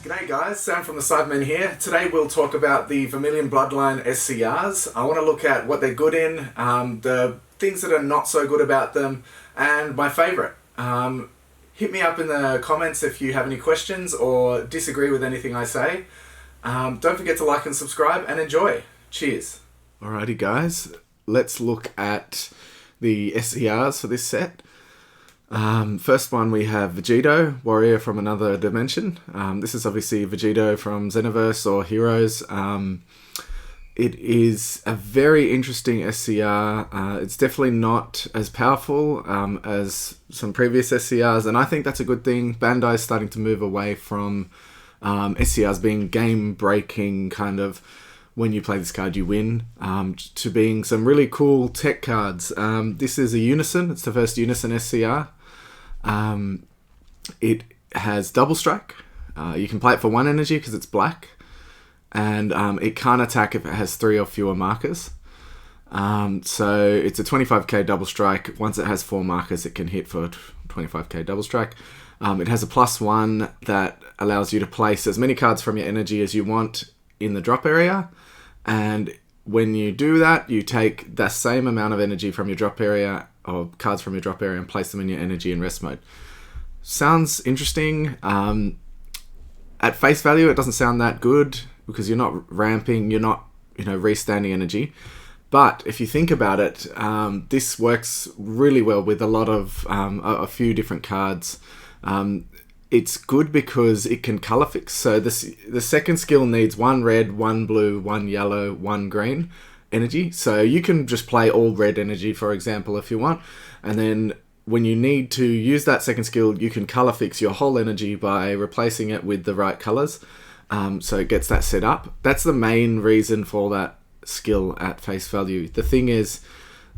G'day guys, Sam from the Cybermen here. Today we'll talk about the Vermilion Bloodline SCRs. I want to look at what they're good in, the things that are not so good about them, and my favourite. Hit me up in the comments if you have any questions or disagree with anything I say. Don't forget to like and subscribe and enjoy. Cheers. Alrighty guys, let's look at the SCRs for this set. First one we have Vegito, Warrior from Another Dimension. This is obviously Vegito from Xenoverse or Heroes. It is a very interesting SCR. It's definitely not as powerful as some previous SCRs, and I think that's a good thing. Bandai is starting to move away from SCRs being game-breaking, kind of when you play this card you win, to being some really cool tech cards. This is a Unison. It's the first Unison SCR. It has double strike. You can play it for 1 energy because it's black, and it can't attack if it has 3 or fewer markers. So it's a 25k double strike. Once it has 4 markers, it can hit for 25k double strike. It has a +1 that allows you to place as many cards from your energy as you want in the drop area, and when you do that, you take the same amount of energy from your drop area, or cards from your drop area, and place them in your energy and rest mode. Sounds interesting. At face value, it doesn't sound that good because you're not ramping, you're not, restanding energy. But if you think about it, this works really well with a few different cards. It's good because it can color fix. So the second skill needs 1 red, 1 blue, 1 yellow, 1 green energy. So you can just play all red energy, for example, if you want. And then when you need to use that second skill, you can color fix your whole energy by replacing it with the right colors. So it gets that set up. That's the main reason for that skill at face value. The thing is,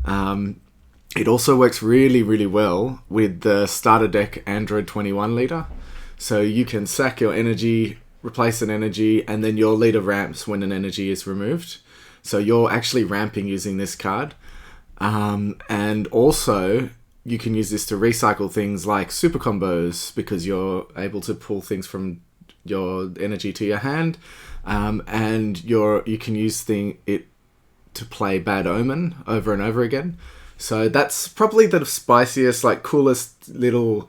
it also works really, really well with the starter deck Android 21 leader. So you can sack your energy, replace an energy, and then your leader ramps when an energy is removed. So you're actually ramping using this card. And also, you can use this to recycle things like super combos, because you're able to pull things from your energy to your hand. And you can use it to play Bad Omen over and over again. So that's probably the spiciest, coolest little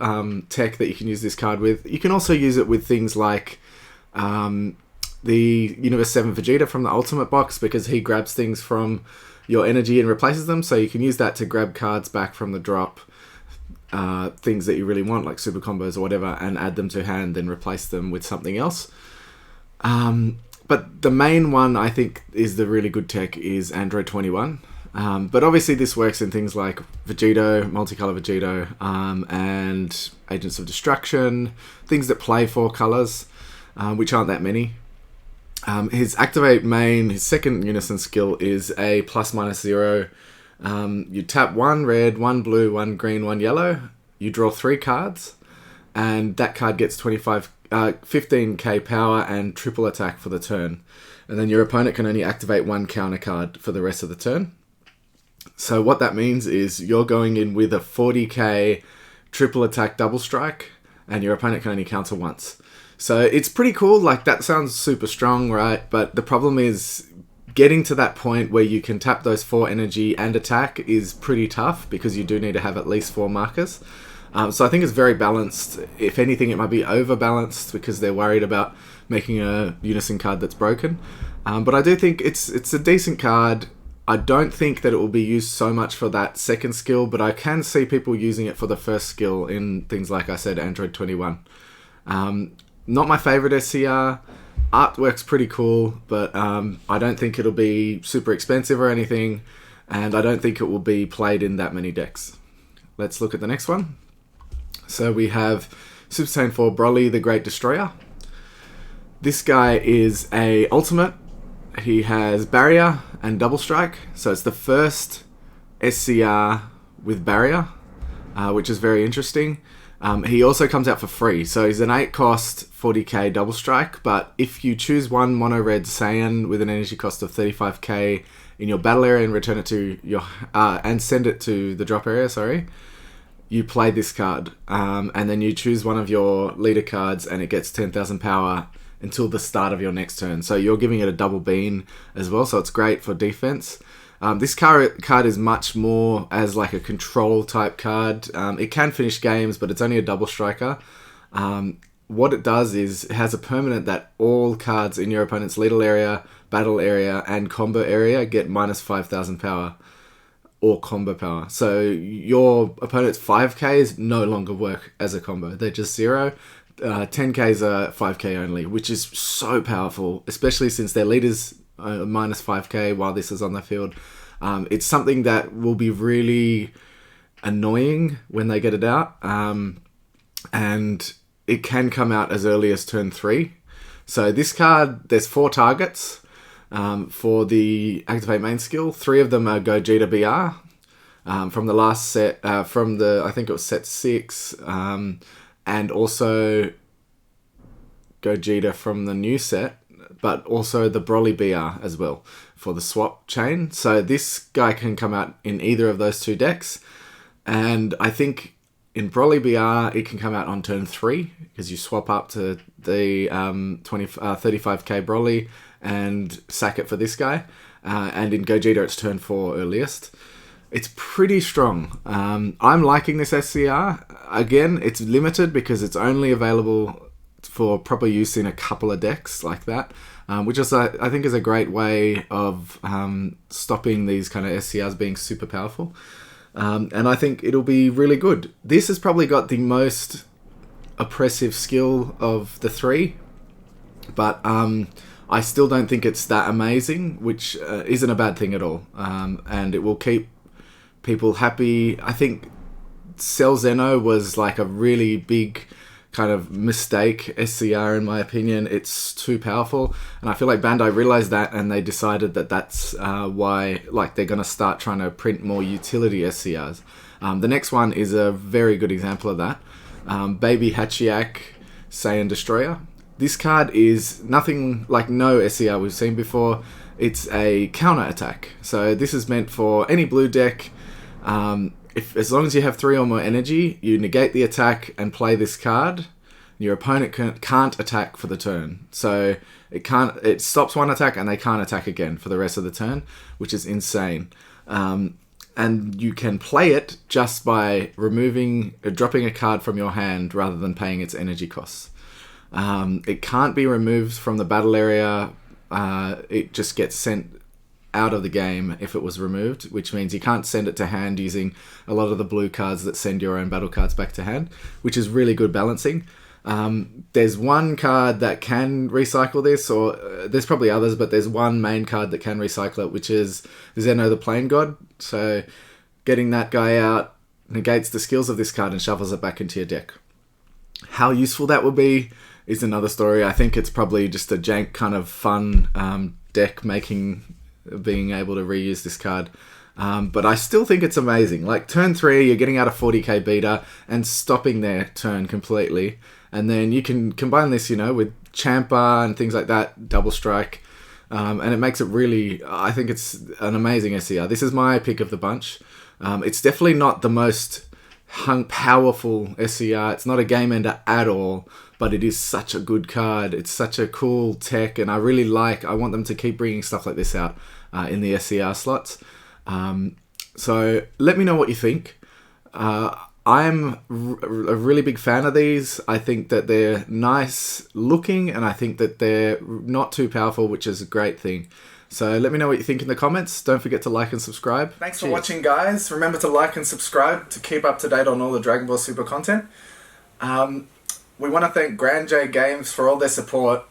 tech that you can use this card with. You can also use it with things like the Universe 7 Vegeta from the Ultimate box, because he grabs things from your energy and replaces them. So you can use that to grab cards back from the drop, things that you really want, like super combos or whatever, and add them to hand, then replace them with something else. But the main one I think is the really good tech is Android 21. But obviously this works in things like Vegito, Multicolor Vegito, and Agents of Destruction, things that play 4 colors, which aren't that many. His activate main, his second Unison skill is a +/-0. You tap 1 red, 1 blue, 1 green, 1 yellow. You draw 3 cards, and that card gets 15k power and triple attack for the turn. And then your opponent can only activate 1 counter card for the rest of the turn. So what that means is you're going in with a 40k triple attack double strike, and your opponent can only counter once. So it's pretty cool. That sounds super strong, right? But the problem is getting to that point where you can tap those 4 energy and attack is pretty tough, because you do need to have at least 4 markers. So I think it's very balanced. If anything, it might be overbalanced because they're worried about making a Unison card that's broken. But I do think it's a decent card. I don't think that it will be used so much for that second skill, but I can see people using it for the first skill in things like I said, Android 21. Not my favorite SCR. Artwork's pretty cool, but I don't think it'll be super expensive or anything, and I don't think it will be played in that many decks. Let's look at the next one. So we have Super Saiyan 4 Broly, the Great Destroyer. This guy is a ultimate. He has Barrier and Double Strike, so it's the first SCR with Barrier, which is very interesting. He also comes out for free, so he's an 8 cost 40k Double Strike, but if you choose one Mono Red Saiyan with an energy cost of 35k in your battle area and return it to your and send it to the drop area, you play this card, and then you choose one of your leader cards, and it gets 10,000 power until the start of your next turn. So you're giving it a double bean as well, so it's great for defense. This card is much more as like a control type card. It can finish games, but it's only a double striker. What it does is it has a permanent that all cards in your opponent's lethal area, battle area, and combo area get minus 5,000 power or combo power. So your opponent's 5Ks no longer work as a combo. They're just 0. 10Ks are 5K only, which is so powerful, especially since their leaders are minus 5K while this is on the field. It's something that will be really annoying when they get it out. And it can come out as early as turn 3. So this card, there's 4 targets for the activate main skill. 3 of them are Gogeta BR from the last set, I think it was set 6, and also Gogeta from the new set, but also the Broly BR as well for the swap chain. So this guy can come out in either of those 2 decks, and I think in Broly BR, it can come out on turn 3 because you swap up to the 35k Broly and sack it for this guy. And in Gogeta, it's turn 4 earliest. It's pretty strong. I'm liking this SCR. Again, it's limited because it's only available for proper use in a couple of decks like that, which is, I think, is a great way of stopping these kind of SCRs being super powerful. And I think it'll be really good. This has probably got the most oppressive skill of the 3, but I still don't think it's that amazing, which isn't a bad thing at all. And it will keep people happy. I think Cell Zeno was like a really big kind of mistake SCR in my opinion. It's too powerful, and I feel like Bandai realized that, and they decided that that's why they're going to start trying to print more utility SCRs. The next one is a very good example of that. Baby Hachiak Saiyan Destroyer. This card is nothing like no SCR we've seen before. It's a counter attack, so this is meant for any blue deck. As long as you have 3 or more energy, you negate the attack and play this card. Your opponent can't attack for the turn. So it stops one attack and they can't attack again for the rest of the turn, which is insane. And you can play it just by dropping a card from your hand rather than paying its energy costs. It can't be removed from the battle area. It just gets sent out of the game if it was removed, which means you can't send it to hand using a lot of the blue cards that send your own battle cards back to hand, which is really good balancing. There's one card that can recycle this, or there's probably others, but there's one main card that can recycle it, which is Zeno the Plain God. So getting that guy out negates the skills of this card and shuffles it back into your deck. How useful that will be is another story. I think it's probably just a jank kind of fun deck making, being able to reuse this card. But I still think it's amazing. Like turn 3, you're getting out a 40k beater and stopping their turn completely. And then you can combine this, with Champa and things like that, double strike. And it makes it really, I think it's an amazing SCR. This is my pick of the bunch. It's definitely not the most powerful SCR. It's not a game ender at all, but it is such a good card. It's such a cool tech, and I want them to keep bringing stuff like this out in the SCR slots. So let me know what you think. I'm a really big fan of these. I think that they're nice looking, and I think that they're not too powerful, which is a great thing. So let me know what you think in the comments. Don't forget to like and subscribe. Thanks for watching, guys. Remember to like and subscribe to keep up to date on all the Dragon Ball Super content. We want to thank Grand J Games for all their support,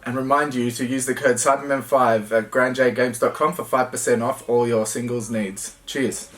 and remind you to use the code CyberMen5 at grandjgames.com for 5% off all your singles needs. Cheers.